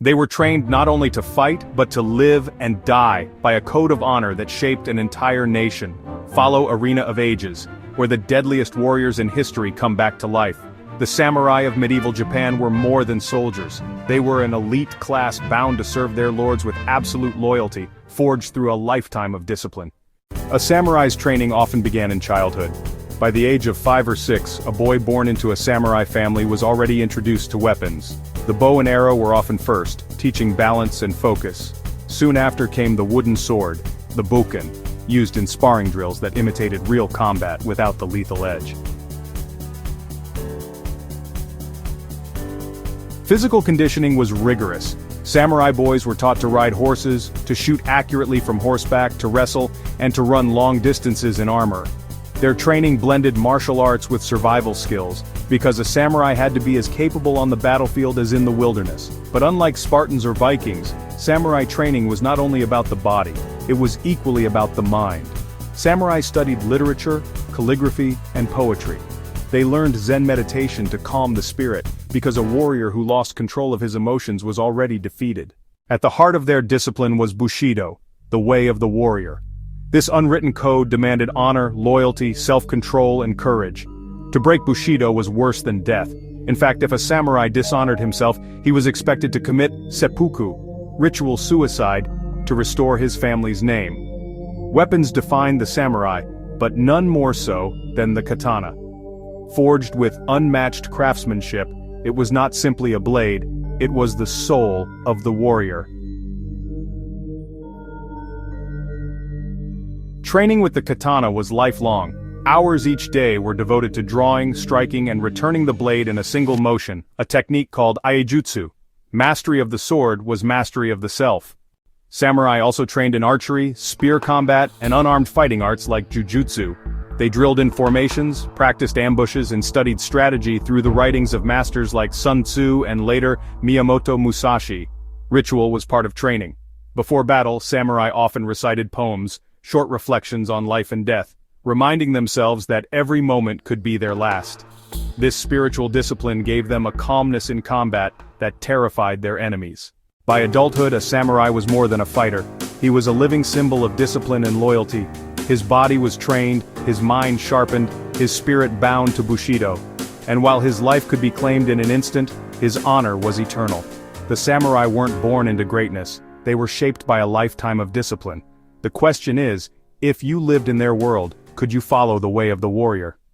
They were trained not only to fight, but to live and die by a code of honor that shaped an entire nation. Follow Arena of Ages, where the deadliest warriors in history come back to life. The samurai of medieval Japan were more than soldiers. They were an elite class bound to serve their lords with absolute loyalty, forged through a lifetime of discipline. A samurai's training often began in childhood. By the age of 5 or 6, a boy born into a samurai family was already introduced to weapons. The bow and arrow were often first, teaching balance and focus. Soon after came the wooden sword, the buken, used in sparring drills that imitated real combat without the lethal edge. Physical conditioning was rigorous. Samurai boys were taught to ride horses, to shoot accurately from horseback, to wrestle, and to run long distances in armor. Their training blended martial arts with survival skills, because a samurai had to be as capable on the battlefield as in the wilderness. But unlike Spartans or Vikings, samurai training was not only about the body, it was equally about the mind. Samurai studied literature, calligraphy, and poetry. They learned Zen meditation to calm the spirit, because a warrior who lost control of his emotions was already defeated. At the heart of their discipline was Bushido, the way of the warrior. This unwritten code demanded honor, loyalty, self-control, and courage. To break Bushido was worse than death. In fact, if a samurai dishonored himself, he was expected to commit seppuku, ritual suicide, to restore his family's name. Weapons defined the samurai, but none more so than the katana. Forged with unmatched craftsmanship, it was not simply a blade, it was the soul of the warrior. Training with the katana was lifelong. Hours each day were devoted to drawing, striking, and returning the blade in a single motion, a technique called aijutsu. Mastery of the sword was mastery of the self. Samurai also trained in archery, spear combat, and unarmed fighting arts like jujutsu. They drilled in formations, practiced ambushes, and studied strategy through the writings of masters like Sun Tzu and later Miyamoto Musashi. Ritual was part of training. Before battle, samurai often recited poems, short reflections on life and death, reminding themselves that every moment could be their last. This spiritual discipline gave them a calmness in combat that terrified their enemies. By adulthood, a samurai was more than a fighter. He was a living symbol of discipline and loyalty. His body was trained, his mind sharpened, his spirit bound to Bushido. And while his life could be claimed in an instant, his honor was eternal. The samurai weren't born into greatness, they were shaped by a lifetime of discipline. The question is, if you lived in their world, could you follow the way of the warrior?